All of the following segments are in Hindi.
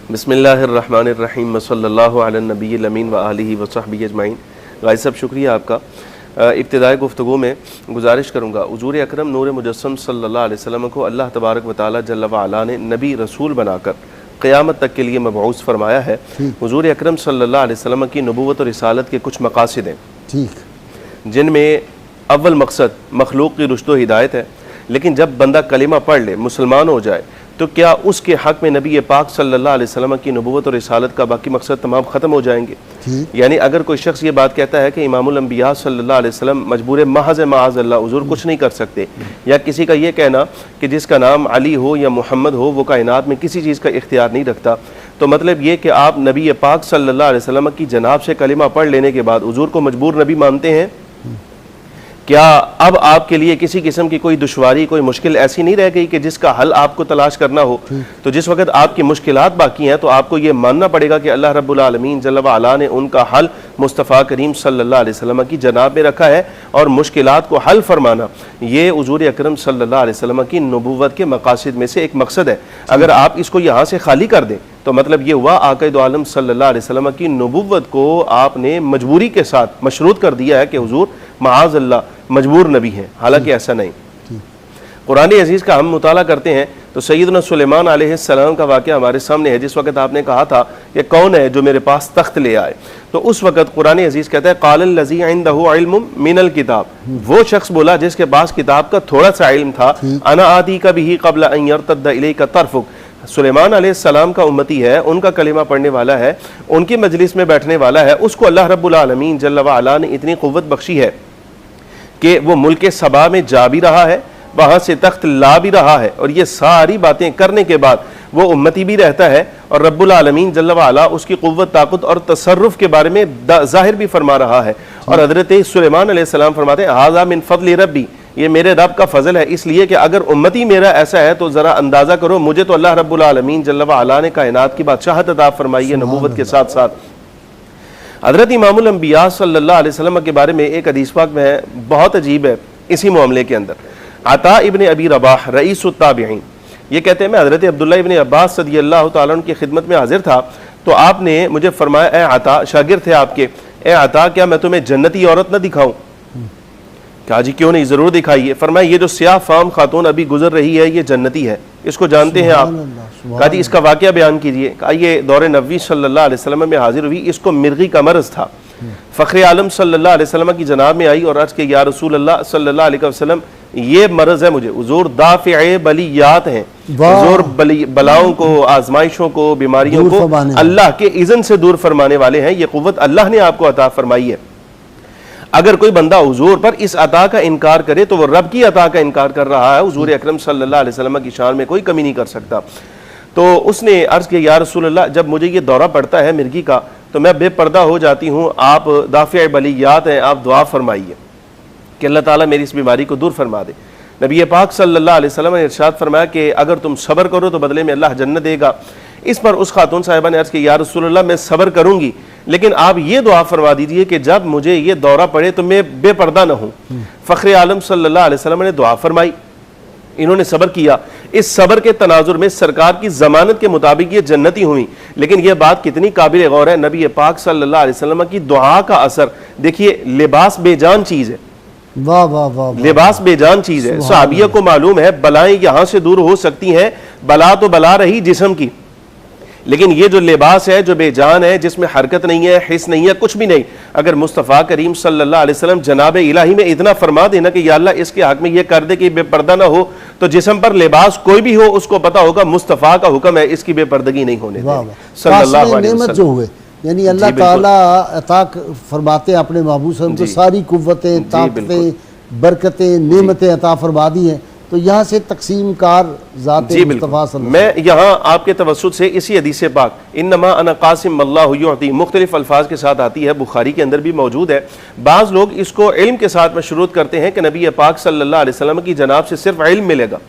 बिस्मिल्लाहिर्रहमानिर्रहीम वसल्लल्लाहु अला नबील अमीन व आलिहि व सहबिहि अजमाइन। गाइस साहब शुक्रिया आपका। इब्तिदाई गुफ्तगू में गुजारिश करूँगा, हुजूर अकरम नूर मुजस्सम सल्लल्लाहु अलैहि वसल्लम को अल्लाह तबारक व तआला जल्ल व अला ने नबी रसूल बनाकर क़यामत तक के लिए मबऊस फरमाया है। हुजूर अकरम सल्लल्लाहु अलैहि वसल्लम की नबूवत और रिसालत के कुछ मकासिद हैं, जिनमें अव्वल मकसद मखलूक की रुश्द व हिदायत है। लेकिन जब बंदा कलिमा पढ़ ले, मुसलमान हो जाए, तो क्या उसके हक़ में नबी पाक सल्लल्लाहु अलैहि वसल्लम की नबूवत और रिसालत का बाकी मकसद तमाम ख़त्म हो जाएंगे? यानी अगर कोई शख्स ये बात कहता है कि इमामुल अंबिया सल्लल्लाहु अलैहि वसल्लम मजबूर महज़ माअज़ल्लाह हुज़ूर कुछ नहीं कर सकते, या किसी का ये कहना कि जिसका नाम अली हो या मोहम्मद हो वो कायनात में किसी चीज़ का इख्तियार नहीं रखता, तो मतलब ये कि आप नबी पाक सल्लल्लाहु अलैहि वसल्लम की जनाब से कलिमा पढ़ लेने के बाद हुज़ूर को मजबूर नबी मानते हैं? क्या अब आपके लिए किसी किस्म की कोई दुश्वारी, कोई मुश्किल ऐसी नहीं रह गई कि जिसका हल आपको तलाश करना हो? तो जिस वक्त आपकी मुश्किलात बाकी हैं तो आपको ये मानना पड़ेगा कि अल्लाह रब्बुल आलमीन जल्ल व अला ने उनका हल मुस्तफ़ा करीम सल्लल्लाहु अलैहि वसल्लम की जनाब में रखा है, और मुश्किलात को हल फरमाना ये हुज़ूर अकरम सल्लल्लाहु अलैहि वसल्लम की नबूवत के मकासिद में से एक मकसद है। अगर आप इसको यहाँ से खाली कर दें तो मतलब ये हुआ आक़ाए दो आलम सल्लल्लाहु अलैहि वसल्लम की नबूवत को आपने मजबूरी के साथ मशरूत कर दिया है कि हुज़ूर माअज़ल्लाह मजबूर नबी हैं, हालांकि ऐसा नहीं। कुरान अजीज़ का हम मुताला करते हैं तो सैयदना सुलेमान अलैहिस्सलाम का वाक़या हमारे सामने है। जिस वक्त आपने कहा था कि कौन है जो मेरे पास तख्त ले आए, तो उस वक्त कुरान अजीज़ कहता है क़ालल लज़ी इंदहु इल्मुम मिनल किताब, वो शख्स बोला जिसके पास किताब का थोड़ा सा इल्म था, अना आतीका बिही क़ब्ल अन यर्तद्द इलैका तर्फ़ुक। सुलेमान अलैहिस्सलाम का उम्मती है, उनका कलिमा पढ़ने वाला है, उनकी मजलिस में बैठने वाला है, उसको अल्लाह रब्बुल आलमीन जल्ल व अला ने इतनी क़ुव्वत बख्शी है कि वो मुल्क सबा में जा भी रहा है, वहाँ से तख्त ला भी रहा है, और ये सारी बातें करने के बाद वो उम्मती भी रहता है, और रब्बुल आलमीन जल्ल व अला उसकी क़ुव्वत, ताक़त और तसर्रुफ़ के बारे में ज़ाहिर भी फरमा रहा है। और हज़रत सुलेमान अलैहिस्सलाम फरमाते हैं हाज़ा मिन फ़ज़्ल रब्बी, ये मेरे रब का फ़ज़ल है, इसलिए कि अगर उम्मती मेरा ऐसा है तो ज़रा अंदाज़ा करो मुझे तो अल्लाह रब्बुल आलमीन जल्ल व अला ने कायनात की बादशाहत अता फरमाई है नबूवत के साथ साथ। हज़रत इमामुल अंबिया सल्लल्लाहु अलैहि वसल्लम के बारे में एक हदीस पाक में बहुत अजीब है इसी मामले के अंदर। अता इब्न अबी रबाह रईसुत ताबिईन ये कहते हैं, मैं हज़रत अब्दुल्ला इब्न अब्बास रज़ियल्लाहु तआला अन्हु की खिदमत में हाजिर था, तो आपने मुझे फरमाया, ए अता, शागिर्द थे आपके, ए अता क्या मैं तुम्हें जन्नती औरत न दिखाऊं? कहा जी क्यों नहीं, ज़रूर दिखाइए। फरमाया ये जो स्याह फाम खातून अभी गुजर रही है ये जन्नती है, इसको जानते हैं आप? कहा जी इसका वाक़या बयान कीजिए। कहा ये दौरे नबी सल्लल्लाहु अलैहि वसल्लम में हाजिर हुई, इसको मिर्गी का मर्ज़ था, फ़ख्र आलम सल्लल्लाहु अलैहि वसल्लम की जनाब में आई और अर्ज़ के या रसूल अल्लाह सल्लल्लाहु अलैहि वसल्लम ये मर्ज़ है मुझे, हुज़ूर दाफ़िए बलियात हैं, हुज़ूर बलाओं को, आजमाइशों को, बीमारियों को अल्लाह के इज़्न से दूर फरमाने वाले हैं, ये क़ुव्वत अल्लाह ने आपको अता फरमाई है। अगर कोई बंदा हुजूर पर इस अता का इनकार करे तो वो रब की अता का इनकार कर रहा है, हुजूर अकरम सल्लल्लाहु अलैहि वसल्लम की शान में कोई कमी नहीं कर सकता। तो उसने अर्ज़ किया या रसूल अल्लाह जब मुझे ये दौरा पड़ता है मिर्गी का तो मैं बेपर्दा हो जाती हूँ, आप दाफ़िए बलियात हैं, आप दुआ फरमाइए कि अल्लाह ताला मेरी इस बीमारी को दूर फरमा दे। नबी पाक सल्लल्लाहु अलैहि वसल्लम ने इरशाद फरमाया कि अगर तुम सब्र करो तो बदले में अल्लाह जन्नत देगा। इस पर उस खातून साहिबा ने अर्ज़ किया या रसूल अल्लाह मैं सब्र करूँगी, लेकिन आप ये दुआ फरमा दीजिए कि जब मुझे ये दौरा पड़े तो मैं बेपर्दा न हूँ। फ़ख्र आलम सल्लल्लाहु अलैहि वसल्लम ने दुआ फरमाई, इन्होंने सब्र किया। इस सब्र के तनाजुर में सरकार की ज़मानत के मुताबिक ये जन्नती हुई। लेकिन यह बात कितनी काबिल गौर है, नबी पाक सल्लल्लाहु अलैहि वसल्लम की दुआ का असर देखिए। लिबास बेजान चीज़ है, वाह वाह वाह, लिबास बेजान चीज़ है। सहाबिया को मालूम है बलाएं यहाँ से दूर हो सकती हैं, बला तो बला रही जिस्म की, लेकिन ये जो लिबास है जो बेजान है, जिसमें हरकत नहीं है, हिस्स नहीं है, कुछ भी नहीं, अगर मुस्तफ़ा करीम सल्लल्लाहु अलैहि वसल्लम जनाब इलाही में इतना फरमा देना कि या अल्लाह इसके हक में ये कर दे कि बेपर्दा ना हो, तो जिस्म पर लिबास कोई भी हो उसको पता होगा मुस्तफ़ा का हुक्म है इसकी बेपर्दगी नहीं होने देनी सल्लल्लाहु अलैहि वसल्लम जो हुए। यानी अल्लाह ताला अता फरमाते अपने महबूब सल्लल्लाहु अलैहि वसल्लम को सारी कुव्वतें, ताकतें, बरकतें, नेमतें अता फरमा दी हैं, तो यहाँ से तकसीम कार ज़ाते मुस्तफ़ा। मैं यहाँ आपके तवस्सुत से इसी हदीस पाक इन्नमा अना क़ासिम अल्लाहु युअती मुख्तलिफ अल्फाज के साथ आती है, बुखारी के अंदर भी मौजूद है। बाज़ लोग इसको इल्म के साथ मशरूत करते हैं कि नबी पाक सल्लल्लाहु अलैहि वसल्लम की जनाब से सिर्फ इल्म मिलेगा,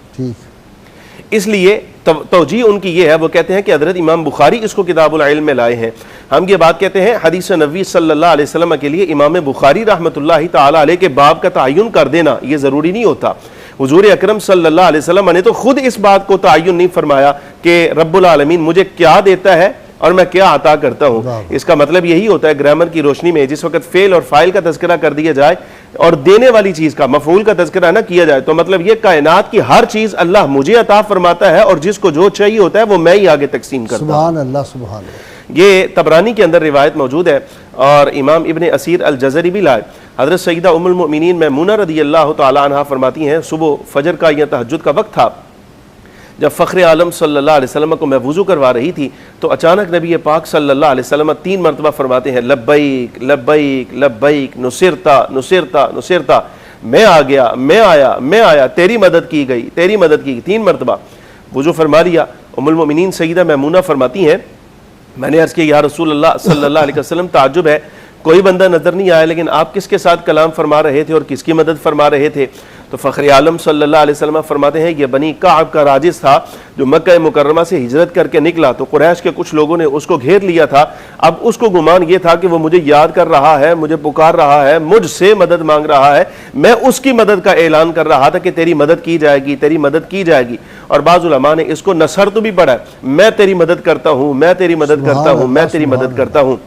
इसलिए तौजीह उनकी ये है, वो कहते हैं कि हज़रत इमाम बुखारी इसको किताबुल इल्म में लाए हैं। हम ये बात कहते हैं हदीस नबी सल्लल्लाहु अलैहि वसल्लम के लिए इमाम बुखारी रहमतुल्लाहि तआला अलैह के बाब का तअय्युन कर देना ये ज़रूरी नहीं होता। हुजूर अकरम सल्लल्लाहु अलैहि वसल्लम ने तो खुद इस बात को तयन नहीं फरमाया कि रब्बुल आलमीन मुझे क्या देता है और मैं क्या अता करता हूँ। इसका मतलब यही होता है ग्रामर की रोशनी में, जिस वक्त फेल और फाइल का तज़किरा कर दिया जाए और देने वाली चीज का मफूल का तज़किरा ना किया जाए, तो मतलब ये कायनात की हर चीज अल्लाह मुझे अता फरमाता है और जिसको जो चाहिए होता है वो मैं ही आगे तकसीम करता हूँ। सुभान अल्लाह, सुभान अल्लाह। ये तबरानी के अंदर रिवायत मौजूद है और इमाम इब्ने असीर अल जज़री भी लाए। हज़रत सईदा उम्मुल मोमिनीन मैमूना रज़ियल्लाहु तआला अन्हा फरमाती हैं, सुबह फजर का या तहज्जुद का वक्त था, जब फ़ख्र आलम सल्लल्लाहु अलैहि वसल्लम को मैं वुज़ू करवा रही थी तो अचानक नबी पाक सल्लल्लाहु अलैहि वसल्लम 3 मरतबा फरमाते हैं, लब्बैक लब्बैक लब्बैक, नुसिरता नुसिरता नुसिरता, मैं आ गया, मैं आया, मैं आया, तेरी मदद की गई, तेरी मदद की गई। 3 मरतबा वुज़ू फरमा लिया। उम्मुल मोमिनीन सईदा मैमूना फरमाती हैं, मैंने अर्ज़ किया या रसूल अल्लाह सल्लल्लाहु अलैहि वसल्लम, ताज्जुब है, कोई बंदा नजर नहीं आया, लेकिन आप किसके साथ कलाम फरमा रहे थे और किसकी मदद फरमा रहे थे? तो फ़ख्र आलम सल्लल्लाहु अलैहि वसल्लम फरमाते हैं, ये बनी काब का राजिस था जो मक्का मुकर्रमा से हिजरत करके निकला, तो कुरैश के कुछ लोगों ने उसको घेर लिया था। अब उसको गुमान ये था कि वो मुझे याद कर रहा है, मुझे पुकार रहा है, मुझसे मदद मांग रहा है, मैं उसकी मदद का ऐलान कर रहा था कि तेरी मदद की जाएगी, तेरी मदद की जाएगी। और बाज़ उलमा ने इसको नसर तो भी पढ़ा है, मैं तेरी मदद करता हूँ, मैं तेरी मदद करता हूँ, मैं तेरी मदद करता हूँ।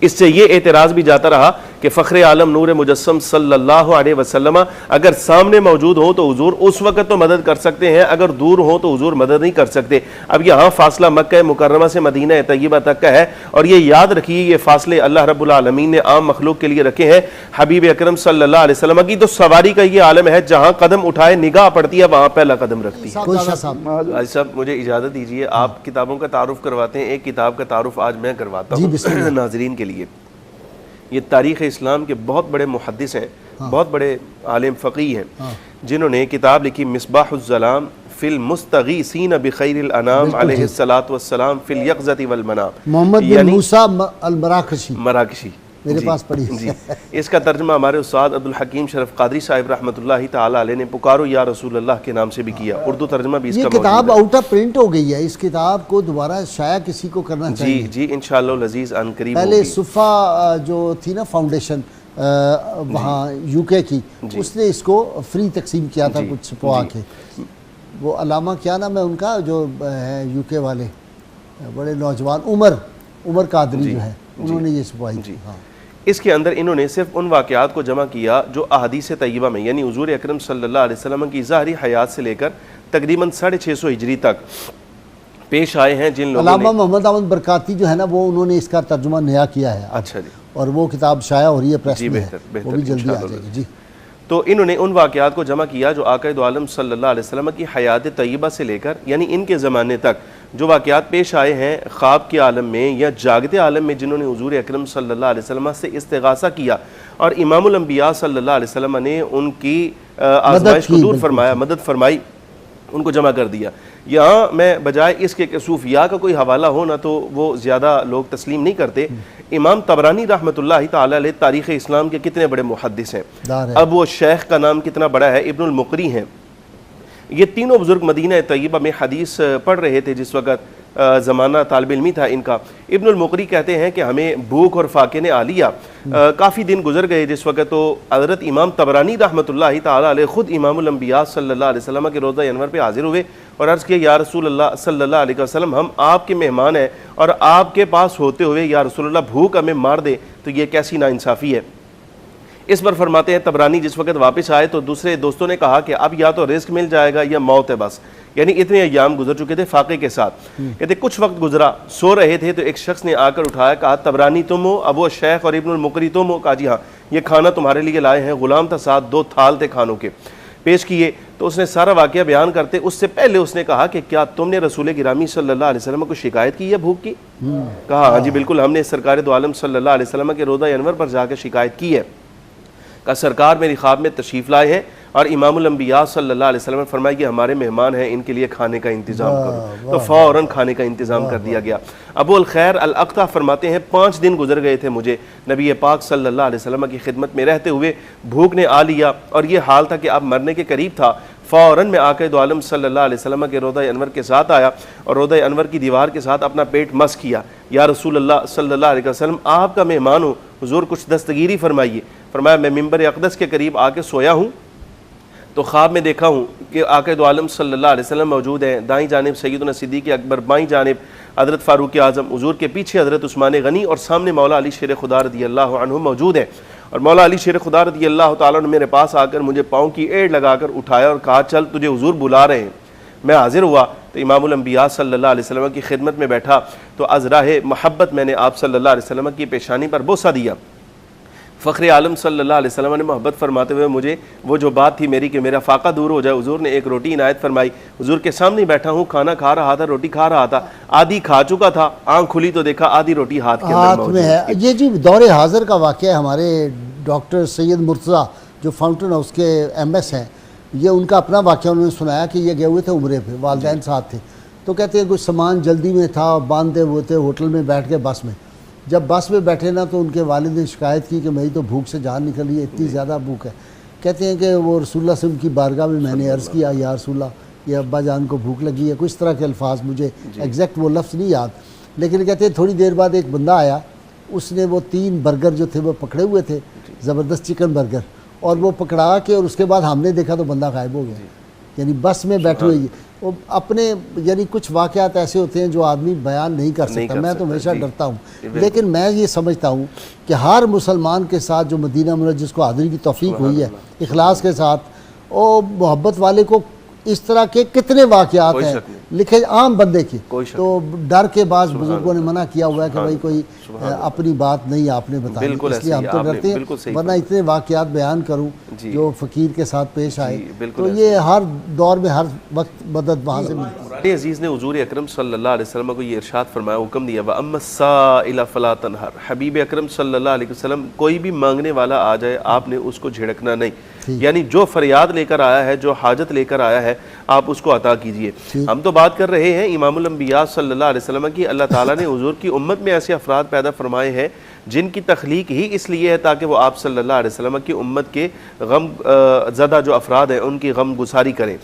इससे ये एतराज़ भी जाता रहा कि फ़ख्र आलम नूर मुजस्सम सल्लल्लाहु अलैहि वसल्लम अगर सामने मौजूद हो तो हुजूर उस वक्त तो मदद कर सकते हैं, अगर दूर हो तो हुजूर मदद नहीं कर सकते। अब यहाँ फासला मक्का मुकर्रमा से मदीना तय्यबा तक का है और ये याद रखिए, ये फासले अल्लाह रब्बुल आलमीन ने आम मखलूक के लिए रखे हैं। हबीब अकरम सल्लल्लाहु अलैहि वसल्लम की तो सवारी का ये आलम है, जहाँ कदम उठाए निगाह पड़ती है वहाँ पहला कदम रखती है। आज साहब मुझे इजाज़त दीजिए, आप किताबों का तारुफ करवाते हैं, एक किताब का तारुफ आज मैं करवाता हूँ नाजरीन के लिए। ये तारीख़ इस्लाम के बहुत बड़े मुहद्दिस हैं, बहुत बड़े आलिम फ़क़ीह हैं, जिन्होंने किताब लिखी मिसबाहुज़्ज़लाम फ़िल मुस्तगीसीन बिखैरिल अनाम अलैहिस्सलातु वस्सलाम फ़िल यक़ज़ति वल मनाम, मोहम्मद बिन मूसा अल मराकशी मेरे पास पढ़ी जी। इसका तर्जुमा हमारे उस्ताद अब्दुल हकीम शरफ क़ादरी साहिब रहमतुल्लाहि तआला अलैह ने पुकारो या रसूल अल्लाह के नाम से भी किया। उर्दू तर्जुमा भी इसका मौजूद है। ये किताब आउट ऑफ प्रिंट हो गई है, इस किताब को दोबारा शाया किसी को करना चाहिए। जी जी, इंशाअल्लाह अज़ीज़ अन करीब। पहले सुफ़ा जो थी ना फाउंडेशन वहाँ यूके की, उसने इसको फ्री तकसीम किया था कुछ छपवा के। वो अलामा क्या नाम है उनका जो है यूके वाले, बड़े नौजवान, उमर कादरी जो है, उन्होंने ये छपवाई थी। हाँ, इसके अंदर इन्होंने सिर्फ उन वाक़यात को जमा किया जो अहादीस तय्यबा में, यानी हुज़ूर अकरम सल्लल्लाहु अलैहि वसल्लम की ज़ाहरी हयात से लेकर तकरीबन 650 हिजरी तक पेश आए हैं, जिन लोगों ने। अल्लामा मोहम्मद अहमद बरकाती जो है ना, वो उन्होंने इसका तर्जुमा नया किया है। अच्छा जी, और वो किताब शाया हो रही है प्रेस में, बेहतर वो भी जल्दी आ जाएगी जी। तो इन्होंने उन वाक़यात को जमा किया जो आक़ा दो आलम सल्लल्लाहु अलैहि वसल्लम की हयात तय्यबा से लेकर, यानी इनके ज़माने तक जो वाक़यात पेश आए हैं ख्वाब के आलम में या जागते आलम में, जिन्होंने हुज़ूर अकरम सल्लल्लाहु अलैहि वसल्लम से इस्तिग़ासा किया और इमामुल अंबिया सल्लल्लाहु अलैहि वसल्लम ने उनकी आज़माइश को दूर फरमाया, मदद फरमाई, उनको जमा कर दिया। यहाँ मैं बजाय इसके कि सूफिया का कोई हवाला हो ना, तो वो ज़्यादा लोग तस्लीम नहीं करते। इमाम तबरानी रहमतुल्लाहि तआला अलैह तारीख़ इस्लाम के कितने बड़े मुहद्दिस हैं। अब वो शेख का नाम कितना बड़ा है, इब्नुल मुक़री हैं। ये तीनों बुज़ुर्ग मदीना तय्यबा में हदीस पढ़ रहे थे जिस वक़्त ज़माना तालिब इल्मी था इनका। इब्नुल मुक़री कहते हैं कि हमें भूख और फाके ने आ लिया, काफ़ी दिन गुजर गए जिस वक़्त तो हज़रत इमाम तबरानी रहमतुल्लाहि तआला अलैह ख़ुद इमामुल अंबिया सल्लल्लाहु अलैहि वसल्लम के रोज़ा अनवर पे हाज़िर हुए और अर्ज़ किया, या रसूल अल्लाह सल्लल्लाहु अलैहि वसल्लम, हम आपके मेहमान हैं और आपके पास होते हुए या रसूल अल्लाह भूख हमें मार दे तो ये कैसी नाइंसाफ़ी है। इस पर फरमाते हैं तबरानी, जिस वक्त वापस आए तो दूसरे दोस्तों ने कहा कि अब या तो रिस्क मिल जाएगा या मौत है बस, यानी इतने अय्याम गुजर चुके थे फाके के साथ। कहते कुछ वक्त गुजरा, सो रहे थे तो एक शख्स ने आकर उठाया, कहा तबरानी तुम हो, अब वो शेख और इब्नुल मुक़री तुम हो? कहा जी हाँ, ये खाना तुम्हारे लिए लाए हैं। गुलाम था साथ, 2 थाल थे खानों के, पेश किए। तो उसने सारा वाक़या बयान करते उससे पहले उसने कहा कि क्या तुमने रसूल गिरामी सल्लल्लाहु अलैहि वसल्लम को शिकायत की है भूख की? कहा हाँ जी बिल्कुल, हमने सरकार दो आलम सल्लल्लाहु अलैहि वसल्लम के रोज़ा अनवर पर जाकर शिकायत की है। का सरकार मेरी ख्वाब में तशरीफ़ लाए हैं और इमामुल अंबिया सल्लल्लाहु अलैहि वसल्लम ने फरमाया कि हमारे मेहमान हैं, इनके लिए खाने का इंतज़ाम करो। तो फ़ौरन खाने का इंतज़ाम कर दिया गया। अबू अल खैर अल अक़ता फरमाते हैं 5 दिन गुजर गए थे मुझे नबी पाक सल्लल्लाहु अलैहि वसल्लम की खिदमत में रहते हुए, भूख ने आ लिया और ये हाल था कि अब मरने के करीब था। फ़ौरन में आक़ा दो आलम सल्लल्लाहु अलैहि वसल्लम के रोज़ा अनवर के साथ आया और रोज़ा अनवर की दीवार के साथ अपना पेट मस किया। या रसूल अल्लाह सल्लल्लाहु अलैहि वसल्लम, आपका मेहमान हूँ, हुज़ूर कुछ दस्तगीरी फरमाइए। फरमाया मैं मिंबर अक़दस के करीब आके सोया हूँ, तो ख्वाब में देखा हूँ कि आक़िद आलम सल्लल्लाहु अलैहि वसल्लम मौजूद हैं, दाईं जानिब सैयदना सिद्दीक़ अकबर, बाईं जानिब हज़रत फ़ारूक़ आज़म, हुज़ूर के पीछे हज़रत उस्मान गनी और सामने मौला अली शेर खुदा रज़ियल्लाहु अन्हु मौजूद हैं। और मौला अली शेर खुदा रज़ियल्लाहु ताला अन्हु मेरे पास आकर मुझे पाँव की एड़ लगाकर उठाया और कहा, चल तुझे हुज़ूर बुला रहे हैं। मैं हाजिर हुआ तो इमामुल अंबिया सल्लल्लाहु अलैहि वसल्लम की खिदमत में बैठा, तो अज़राहे मोहब्बत मैंने आप सल्लल्लाहु अलैहि वसल्लम की पेशानी पर बोसा दिया। फ़ख्र आलम सल्लल्लाहु अलैहि वसल्लम ने मोहब्बत फरमाते हुए मुझे वो जो बात थी मेरी कि मेरा फ़ाक़ा दूर हो जाए, हुज़ूर ने एक रोटी इनायत फरमाई। हुज़ूर के सामने बैठा हूँ, खाना खा रहा था, रोटी खा रहा था, आधी खा चुका था, आँख खुली तो देखा आधी रोटी हाथ के अंदर मौजूद है। ये जी दौरे हाज़िर का वाक़या है, हमारे डॉक्टर सैयद मुर्तज़ा जो फाउंटेन हाउस के MS हैं, ये उनका अपना वाक़या उन्होंने सुनाया कि ये गए हुए थे उम्रे पे, वालिदैन साथ थे, तो कहते हैं कुछ सामान जल्दी में था, बांधे हुए थे, होटल में बैठ के बस में, जब बस में बैठे ना तो उनके वालिद ने शिकायत की कि मेरी तो भूख से जान निकल रही है, इतनी ज़्यादा भूख है। कहते हैं कि वो रसूलुल्लाह से उनकी बारगाह में मैंने अर्ज़ किया, या रसूलुल्लाह ये अब्बा जान को भूख लगी है, कुछ तरह के अल्फाज, मुझे एग्जैक्ट वो लफ्ज़ नहीं याद, लेकिन कहते हैं थोड़ी देर बाद एक बंदा आया, उसने वो 3 बर्गर जो थे वो पकड़े हुए थे, ज़बरदस्त चिकन बर्गर, और वो पकड़ा के और उसके बाद हमने देखा तो बंदा गायब हो गया। यानी बस में बैठे हुए वो अपने, यानी कुछ वाक़यात ऐसे होते हैं जो आदमी बयान नहीं कर सकता। मैं तो हमेशा डरता हूँ, लेकिन मैं ये समझता हूँ कि हर मुसलमान के साथ जो मदीना मुनव्वरा जिसको हाज़िरी की तौफ़ीक हुई है इखलास के साथ, और मोहब्बत वाले को इस तरह के कितने वाक़यात हैं लिखे आम बंदे की, तो डर के बाद बुजुर्गों ने मना किया हुआ है कि भाई कोई अपनी बात नहीं आपने बताई, इसलिए हम तो डरते हैं, वरना इतने वाक़यात बयान करूं जो फ़कीर के साथ पेश आए, तो ये हर दौर में हर वक्त मदद वहाँ से मिलती है। अज़ीज़ ने हुज़ूर अकरम सल्लल्लाहु अलैहि वसल्लम को ये इरशाद फरमाया, हुक्म दिया, व अम्मा साइला फला तनहर, हबीब अकरम सल्लल्लाहु अलैहि वसल्लम कोई भी मांगने वाला आ जाए आपने उसको झिड़कना नहीं, यानी जो फरियाद लेकर आया है, जो हाजत लेकर आया है, आप उसको अता कीजिए। हम तो बात कर रहे हैं इमामुल अंबिया सल्लल्लाहु अलैहि वसल्लम की। अल्लाह ताला ने हुज़ूर की उम्मत में ऐसे अफराद पैदा फरमाए हैं जिनकी तख्लीक ही इसलिए है ताकि वो आप सल्लल्लाहु अलैहि वसल्लम की उम्मत के गम ज़दा जो अफराद हैं उनकी गम गुसारी करें।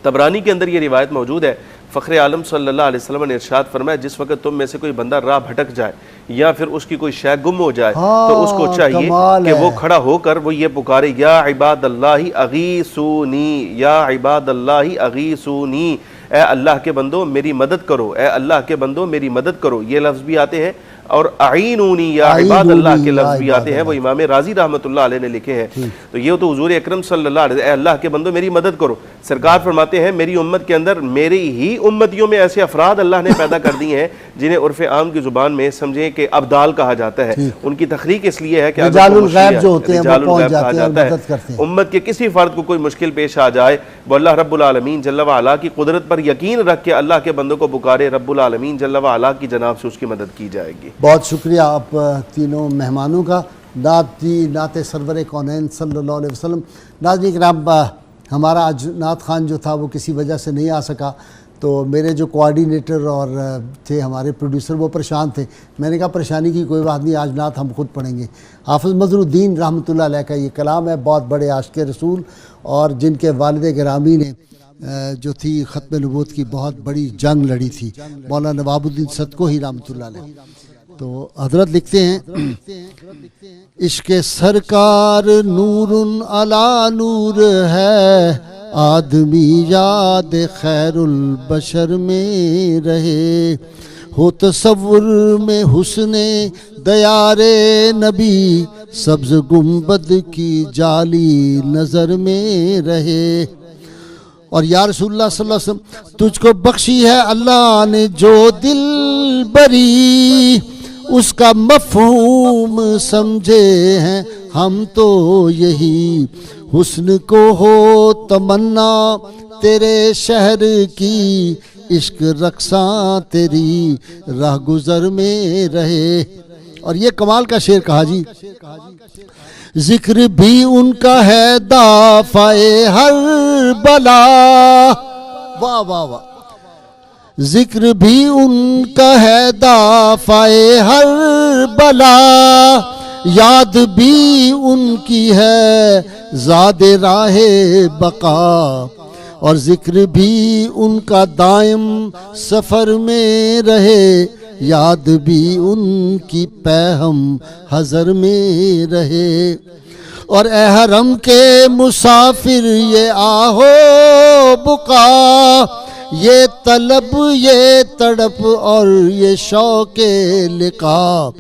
तबरानी के अंदर ये रिवायत मौजूद है, फ़ख्र आलम सल्लल्लाहु अलैहि वसल्लम ने इरशाद फरमाया, जिस वक्त तुम में से कोई बंदा राह भटक जाए या फिर उसकी कोई शय गुम हो जाए, तो उसको चाहिए कि वो खड़ा होकर वो ये पुकारे, या इबादल्लाहि अगीसूनी, या इबादल्लाहि अगीसूनी, ए अल्लाह के बंदो मेरी मदद करो, ए अल्लाह के बंदो मेरी मदद करो। ये लफ्ज़ भी आते हैं और आईनूनी या इबादल्लाह के लफ्ज़ भी आते हैं, वो इमाम राजी रहमतुल्लाह अलैह ने लिखे हैं। तो ये तो हुज़ूर अकरम सल्लल्लाहु अलैहि वसल्लम, अल्लाह के बंदो मेरी मदद करो। सरकार फरमाते हैं मेरी उम्मत के अंदर मेरी ही उम्मतियों में ऐसे अफराद अल्लाह ने पैदा कर दिए हैं जिन्हें उर्फ़ आम की ज़ुबान में समझें कि अब्दाल कहा जाता है। उनकी तखलीक इसलिए है कि रिजालुल गैब जो होते हैं वो पहुंच जाते हैं, मदद करते हैं। उम्मत के किसी फ़र्द को कोई मुश्किल पेश आ जाए, वो अल्लाह रब्बुल आलमीन जल्ल व अला की कुदरत पर यकीन रख के अल्लाह के बंदों को पुकारे, रब्बुल आलमीन जल्ल व अला की जनाब से उसकी मदद की जाएगी। बहुत शुक्रिया आप तीनों मेहमानों का। नात सरवर कौनैन सल्लल्लाहु अलैहि वसल्लम। नाज़रीन किराम, हमारा आज नात खान जो था वो किसी वजह से नहीं आ सका, तो मेरे जो कोऑर्डिनेटर और थे हमारे प्रोड्यूसर वो परेशान थे। मैंने कहा परेशानी की कोई बात नहीं, आज नात हम खुद पढ़ेंगे। हाफ़िज़ मज़रुद्दीन रहमतुल्लाह अलैह का ये कलाम है, बहुत बड़े आशिक़ रसूल और जिनके वालिद गिरामी ने जो थी ख़त्म नबूवत की बहुत बड़ी जंग लड़ी थी, मौलाना नवाबुद्दीन सदकोही रहमतुल्लाह अलैह। तो हज़रत लिखते हैं, इश्क़ सरकार नूरुन अला नूर है, आदमी याद खैरुल बशर में रहे, हो तसव्वुर में हुस्ने दयारे नबी, सब्ज़ गुंबद की जाली नज़र में रहे। और या रसूलुल्लाह सल्लल्लाहु अलैहि वसल्लम, तुझको बख्शी है अल्लाह ने जो दिल बरी, उसका मफ़हूम समझे हैं हम तो यही, हुस्न को हो तमन्ना तेरे शहर की, इश्क रक्सा तेरी राह गुज़र में रहे। और ये कमाल का शेर कहा जी, जिक्र भी उनका है दाफ़ाए हर बला, वाह वाह वाह, जिक्र भी उनका है दाफ़ाए हर बला, याद भी उनकी है ज़ादे राहे बका, और जिक्र भी उनका दायम सफ़र में रहे, याद भी उनकी पैहम हज़र में रहे। और ए हरम के मुसाफिर ये आहो बुका, ये तलब ये तड़प और ये शौके लिका,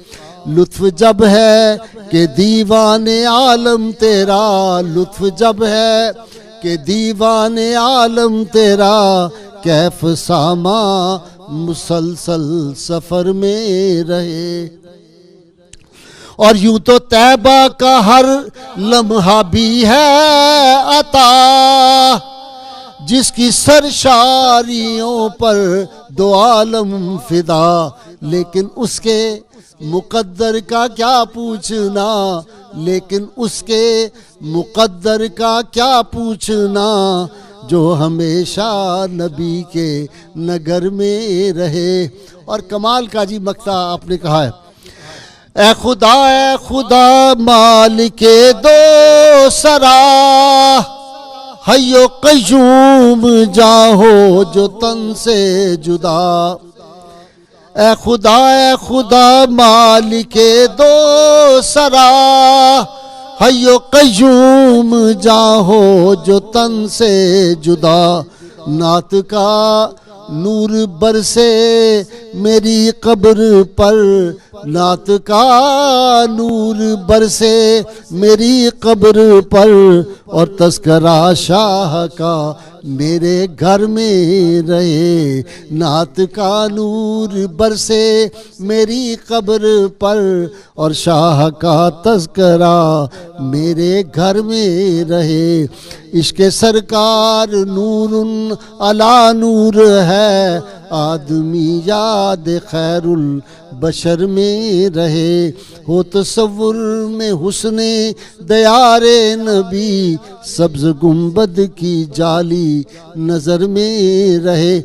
लुत्फ जब है कि दीवाने आलम तेरा, लुत्फ जब है कि दीवाने आलम तेरा, कैफ सामा मुसलसल सफर में रहे। और यूं तो तैबा का हर लम्हा भी है अता, जिसकी सरशारियों पर दो आलम फिदा, लेकिन उसके मुकद्दर का क्या पूछना, लेकिन उसके मुकद्दर का क्या पूछना, जो हमेशा नबी के नगर में रहे। और कमाल का जी मक्ता आपने कहा है, ए खुदा मालिके दो सरा, हयो कयूम जाहो जो तन से जुदा, ए खुदा मालिके दो सरा, हयो कयूम जाहो जो तन से जुदा, नात का नूर बरसे मेरी कब्र पर, नात का नूर बरसे मेरी कब्र पर, और तस्करा शाह का मेरे घर में रहे, नात का नूर बरसे मेरी कब्र पर, और शाह का तस्करा मेरे घर में रहे। इश्क सरकार नूरुन अला नूर है, आदमी याद खैरुल बशर में रहे। हो तसव्वुर में हुस्ने दयारे नबी, सब्ज़ गुंबद की जाली नज़र में रहे।